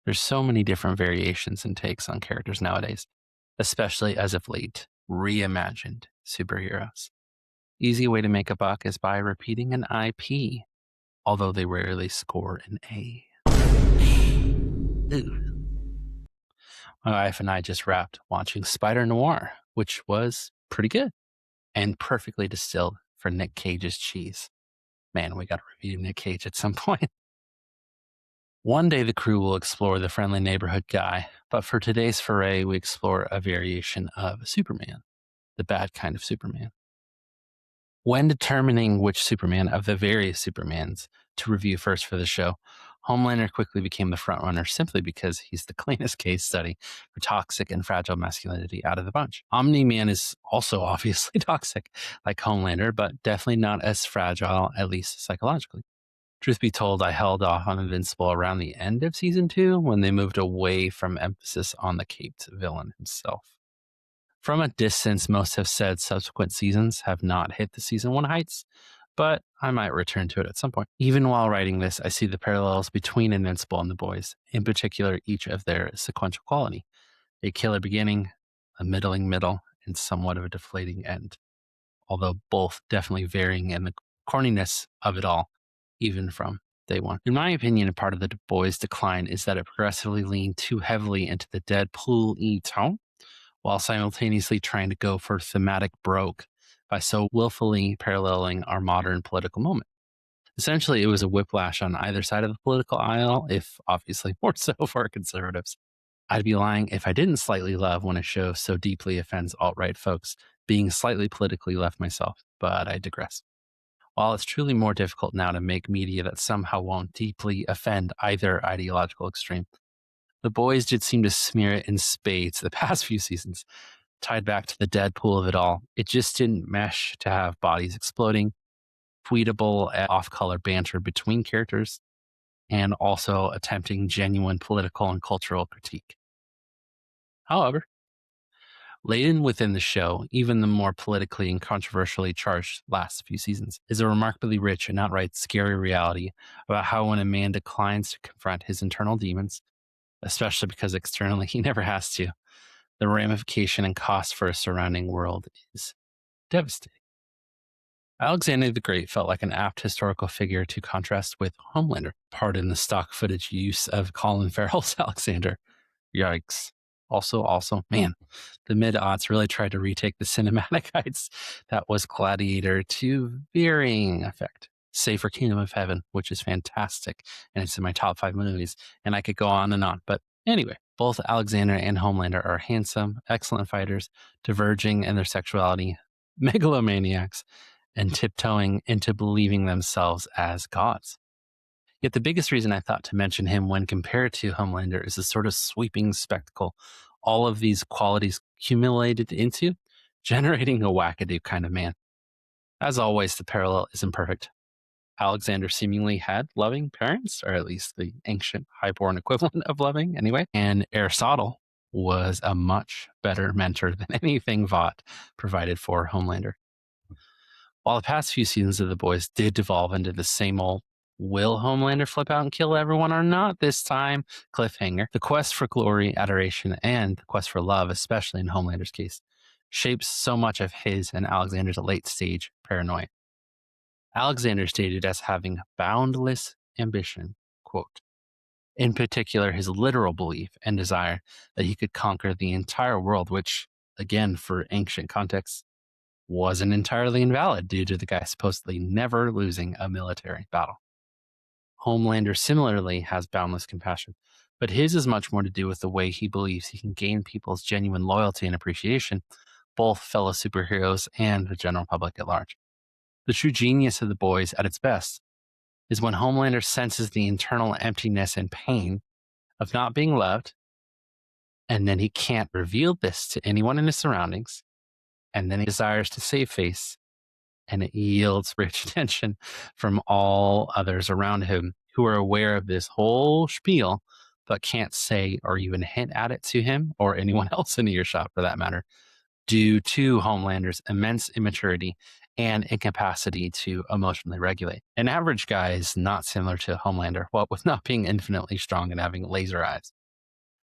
There's so many different variations and takes on characters nowadays, especially as of late, reimagined superheroes. Easy way to make a buck is by repeating an IP, although they rarely score an A. Ooh. My wife and I just wrapped watching Spider Noir, which was pretty good and perfectly distilled for Nick Cage's cheese. Man, we got to review Nick Cage at some point. One day the crew will explore the friendly neighborhood guy, but for today's foray, we explore a variation of Superman, the bad kind of Superman. When determining which Superman of the various Supermans to review first for the show, Homelander quickly became the frontrunner simply because he's the cleanest case study for toxic and fragile masculinity out of the bunch. Omni-Man is also obviously toxic, like Homelander, but definitely not as fragile, at least psychologically. Truth be told, I held off on Invincible around the end of season 2 when they moved away from emphasis on the caped villain himself. From a distance, most have said subsequent seasons have not hit the season 1 heights, but I might return to it at some point. Even while writing this, I see the parallels between Invincible and The Boys, in particular each of their sequential quality. A killer beginning, a middling middle, and somewhat of a deflating end. Although both definitely varying in the corniness of it all, even from day one. In my opinion, a part of the Boys' decline is that it progressively leaned too heavily into the Deadpool-y tone, while simultaneously trying to go for thematic broke by so willfully paralleling our modern political moment. Essentially, it was a whiplash on either side of the political aisle, if obviously more so for conservatives. I'd be lying if I didn't slightly love when a show so deeply offends alt-right folks, being slightly politically left myself, but I digress. While it's truly more difficult now to make media that somehow won't deeply offend either ideological extreme, The Boys did seem to smear it in spades the past few seasons, tied back to the Deadpool of it all. It just didn't mesh to have bodies exploding, tweetable, off-color banter between characters, and also attempting genuine political and cultural critique. However, laden within the show, even the more politically and controversially charged last few seasons, is a remarkably rich and outright scary reality about how when a man declines to confront his internal demons, especially because externally he never has to, the ramification and cost for a surrounding world is devastating. Alexander the Great felt like an apt historical figure to contrast with Homelander. Pardon the stock footage use of Colin Farrell's Alexander. Yikes. Also, man, the mid-aughts really tried to retake the cinematic heights that was Gladiator to varying effect. Save for Kingdom of Heaven, which is fantastic, and it's in my top 5 movies, and I could go on and on. But anyway, both Alexander and Homelander are handsome, excellent fighters, diverging in their sexuality, megalomaniacs, and tiptoeing into believing themselves as gods. Yet the biggest reason I thought to mention him when compared to Homelander is the sort of sweeping spectacle all of these qualities accumulated into, generating a wackadoo kind of man. As always, the parallel is imperfect. Alexander seemingly had loving parents, or at least the ancient highborn equivalent of loving anyway, and Aristotle was a much better mentor than anything Vought provided for Homelander. While the past few seasons of The Boys did devolve into the same old will Homelander flip out and kill everyone or not this time cliffhanger, the quest for glory, adoration, and the quest for love, especially in Homelander's case, shapes so much of his and Alexander's late stage paranoia. Alexander stated as having boundless ambition, quote, in particular his literal belief and desire that he could conquer the entire world, which, again, for ancient contexts, wasn't entirely invalid due to the guy supposedly never losing a military battle. Homelander similarly has boundless compassion, but his is much more to do with the way he believes he can gain people's genuine loyalty and appreciation, both fellow superheroes and the general public at large. The true genius of The Boys at its best is when Homelander senses the internal emptiness and pain of not being loved, and then he can't reveal this to anyone in his surroundings, and then he desires to save face, and it yields rich attention from all others around him who are aware of this whole spiel, but can't say or even hint at it to him or anyone else in earshot for that matter, due to Homelander's immense immaturity and incapacity to emotionally regulate. An average guy is not similar to Homelander, what with not being infinitely strong and having laser eyes.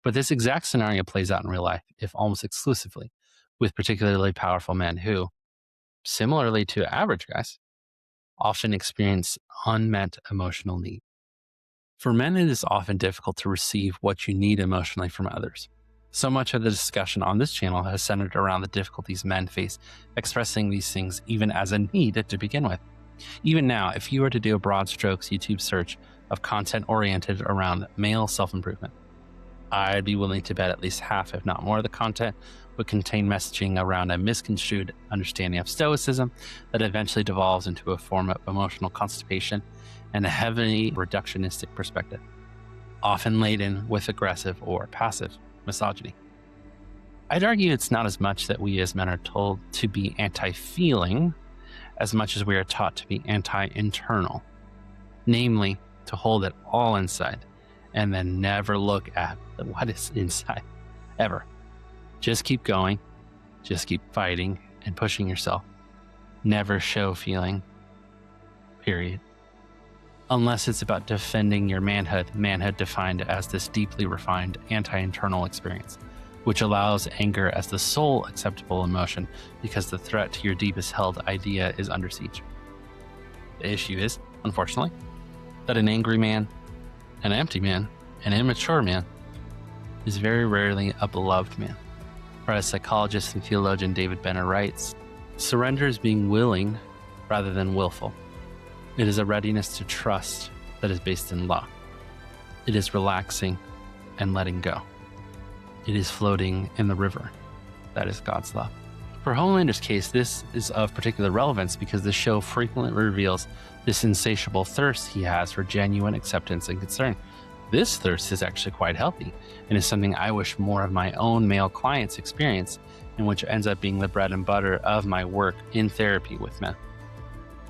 But this exact scenario plays out in real life, if almost exclusively, with particularly powerful men who, similarly to average guys, often experience unmet emotional need. For men, it is often difficult to receive what you need emotionally from others. So much of the discussion on this channel has centered around the difficulties men face expressing these things even as a need to begin with. Even now, if you were to do a broad strokes YouTube search of content oriented around male self-improvement, I'd be willing to bet at least half, if not more, of the content would contain messaging around a misconstrued understanding of stoicism that eventually devolves into a form of emotional constipation and a heavily reductionistic perspective, often laden with aggressive or passive misogyny. I'd argue it's not as much that we as men are told to be anti-feeling as much as we are taught to be anti-internal, namely to hold it all inside and then never look at what is inside, ever. Just keep going, just keep fighting and pushing yourself. Never show feeling, period. Unless it's about defending your manhood defined as this deeply refined anti-internal experience, which allows anger as the sole acceptable emotion because the threat to your deepest held idea is under siege. The issue is, unfortunately, that an angry man, an empty man, an immature man is very rarely a beloved man. Or as psychologist and theologian David Benner writes, surrender is being willing rather than willful. It is a readiness to trust that is based in love. It is relaxing and letting go. It is floating in the river. That is God's love. For Homelander's case, this is of particular relevance because the show frequently reveals this insatiable thirst he has for genuine acceptance and concern. This thirst is actually quite healthy and is something I wish more of my own male clients experience, and which ends up being the bread and butter of my work in therapy with men.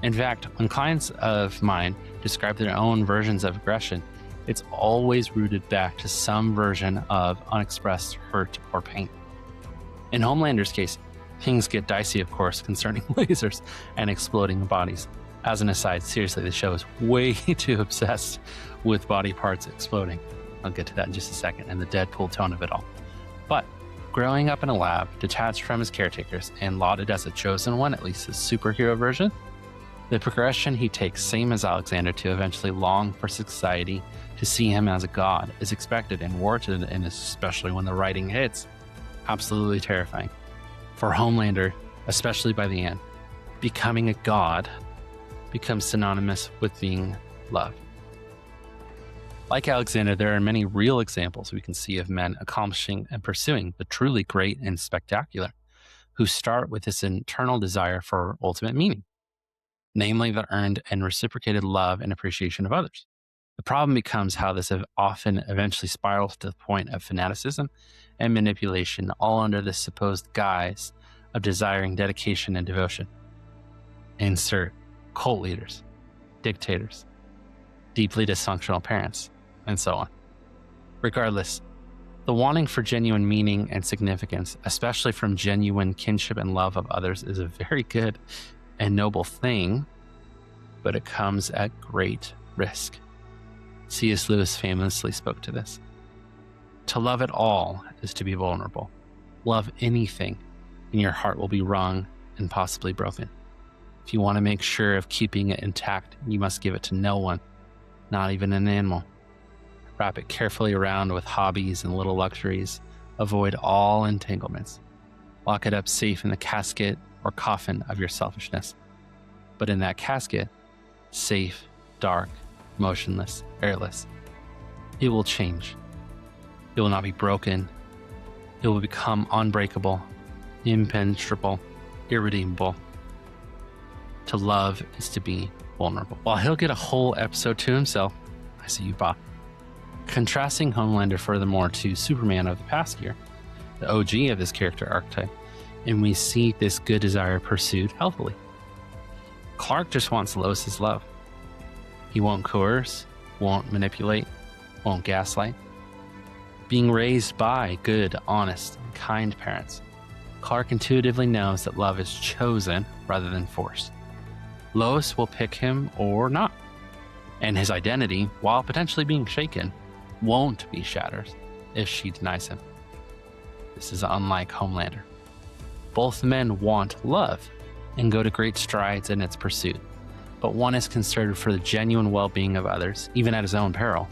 In fact, when clients of mine describe their own versions of aggression, it's always rooted back to some version of unexpressed hurt or pain. In Homelander's case, things get dicey, of course, concerning lasers and exploding bodies. As an aside, seriously, the show is way too obsessed with body parts exploding. I'll get to that in just a second, and the Deadpool tone of it all. But growing up in a lab, detached from his caretakers, and lauded as a chosen one, at least his superhero version, the progression he takes, same as Alexander, to eventually long for society to see him as a god is expected and warranted, and especially when the writing hits, absolutely terrifying. For Homelander, especially by the end, becoming a god becomes synonymous with being loved. Like Alexander, there are many real examples we can see of men accomplishing and pursuing the truly great and spectacular, who start with this internal desire for ultimate meaning, namely the earned and reciprocated love and appreciation of others. The problem becomes how this often eventually spirals to the point of fanaticism and manipulation, all under the supposed guise of desiring dedication and devotion. Insert cult leaders, dictators, deeply dysfunctional parents, and so on. Regardless, the wanting for genuine meaning and significance, especially from genuine kinship and love of others, is a very good and noble thing, but it comes at great risk. C.S. Lewis famously spoke to this. To love at all is to be vulnerable. Love anything, and your heart will be wrung and possibly broken. If you want to make sure of keeping it intact, you must give it to no one, not even an animal. Wrap it carefully around with hobbies and little luxuries. Avoid all entanglements. Lock it up safe in the casket or coffin of your selfishness. But in that casket, safe, dark, motionless, airless, it will change. It will not be broken. It will become unbreakable, impenetrable, irredeemable. To love is to be vulnerable. While he'll get a whole episode to himself, I see you, Bob. Contrasting Homelander furthermore to Superman of the past year, the OG of his character archetype, and we see this good desire pursued healthily. Clark just wants Lois's love. He won't coerce, won't manipulate, won't gaslight. Being raised by good, honest, and kind parents, Clark intuitively knows that love is chosen rather than forced. Lois will pick him or not, and his identity, while potentially being shaken, won't be shattered if she denies him. This is unlike Homelander. Both men want love and go to great strides in its pursuit, but one is concerned for the genuine well-being of others, even at his own peril,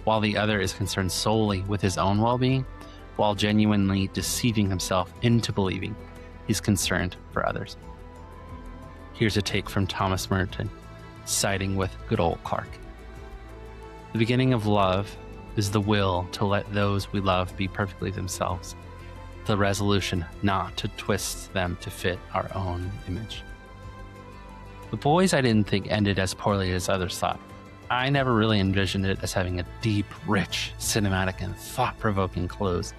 while the other is concerned solely with his own well-being, while genuinely deceiving himself into believing he's concerned for others. Here's a take from Thomas Merton, siding with good old Clark. The beginning of love is the will to let those we love be perfectly themselves, the resolution not to twist them to fit our own image. The Boys I didn't think ended as poorly as others thought. I never really envisioned it as having a deep, rich, cinematic, and thought-provoking close.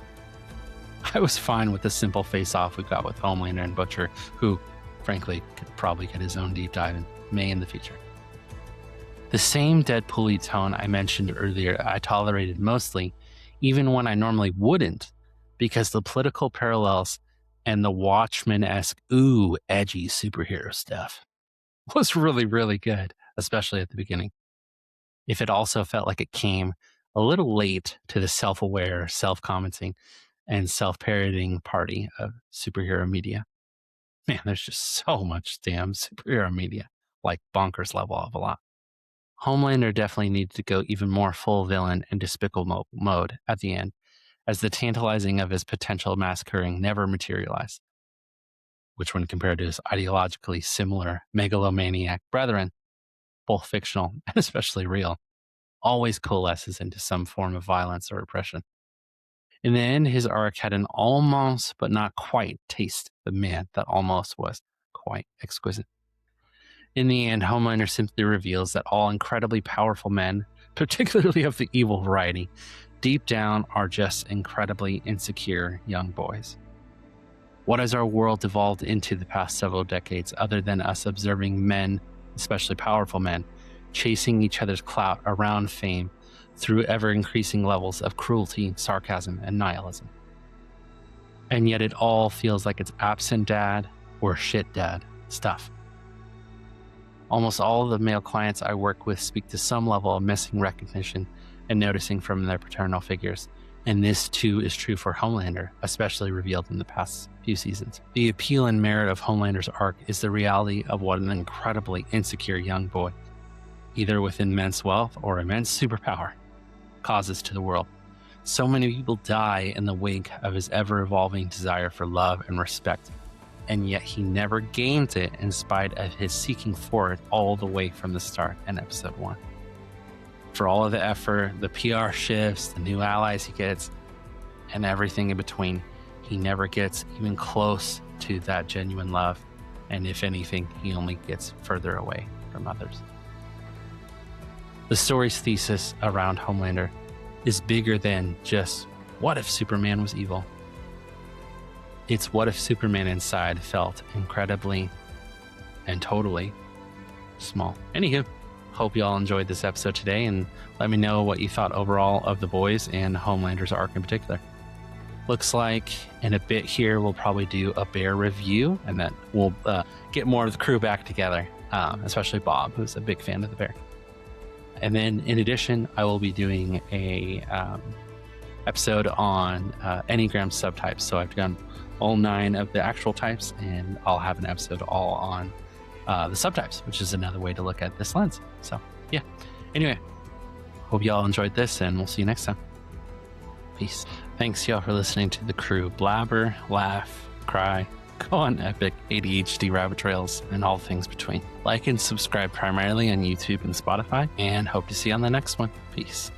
I was fine with the simple face-off we got with Homelander and Butcher, who, frankly, could probably get his own deep dive and may in the future. The same Deadpool-y tone I mentioned earlier I tolerated mostly, even when I normally wouldn't, because the political parallels and the Watchmen-esque, edgy superhero stuff was really, really good, especially at the beginning. If it also felt like it came a little late to the self-aware, self-commenting, and self-parodying party of superhero media. Man, there's just so much damn superhero media, like bonkers level of a lot. Homelander definitely needed to go even more full villain and despicable mode at the end, as the tantalizing of his potential massacring never materialized, which when compared to his ideologically similar megalomaniac brethren, both fictional and especially real, always coalesces into some form of violence or oppression. In the end, his arc had an almost but not quite taste of man that almost was quite exquisite. In the end, Homelander simply reveals that all incredibly powerful men, particularly of the evil variety, deep down are just incredibly insecure young boys. What has our world evolved into the past several decades other than us observing men, especially powerful men, chasing each other's clout around fame through ever-increasing levels of cruelty, sarcasm, and nihilism? And yet it all feels like it's absent dad or shit dad stuff. Almost all of the male clients I work with speak to some level of missing recognition and noticing from their paternal figures. And this too is true for Homelander, especially revealed in the past few seasons. The appeal and merit of Homelander's arc is the reality of what an incredibly insecure young boy, either with immense wealth or immense superpower, causes to the world. So many people die in the wake of his ever-evolving desire for love and respect, and yet he never gains it in spite of his seeking for it all the way from the start in episode 1. For all of the effort, the PR shifts, the new allies he gets, and everything in between, he never gets even close to that genuine love, and if anything, he only gets further away from others. The story's thesis around Homelander is bigger than just, what if Superman was evil? It's what if Superman inside felt incredibly and totally small. Anywho, hope you all enjoyed this episode today, and let me know what you thought overall of The Boys and Homelander's arc in particular. Looks like in a bit here we'll probably do a Bear review, and then we'll get more of the crew back together, especially Bob, who's a big fan of the Bear. And then in addition, I will be doing a episode on Enneagram subtypes. So I've done all 9 of the actual types, and I'll have an episode all on the subtypes, which is another way to look at this lens. So yeah, anyway, hope y'all enjoyed this, and we'll see you next time. Peace. Thanks y'all for listening to the crew blabber, laugh, cry, go on epic ADHD rabbit trails, and all things between. Like and subscribe primarily on YouTube and Spotify, and hope to see you on the next one. Peace.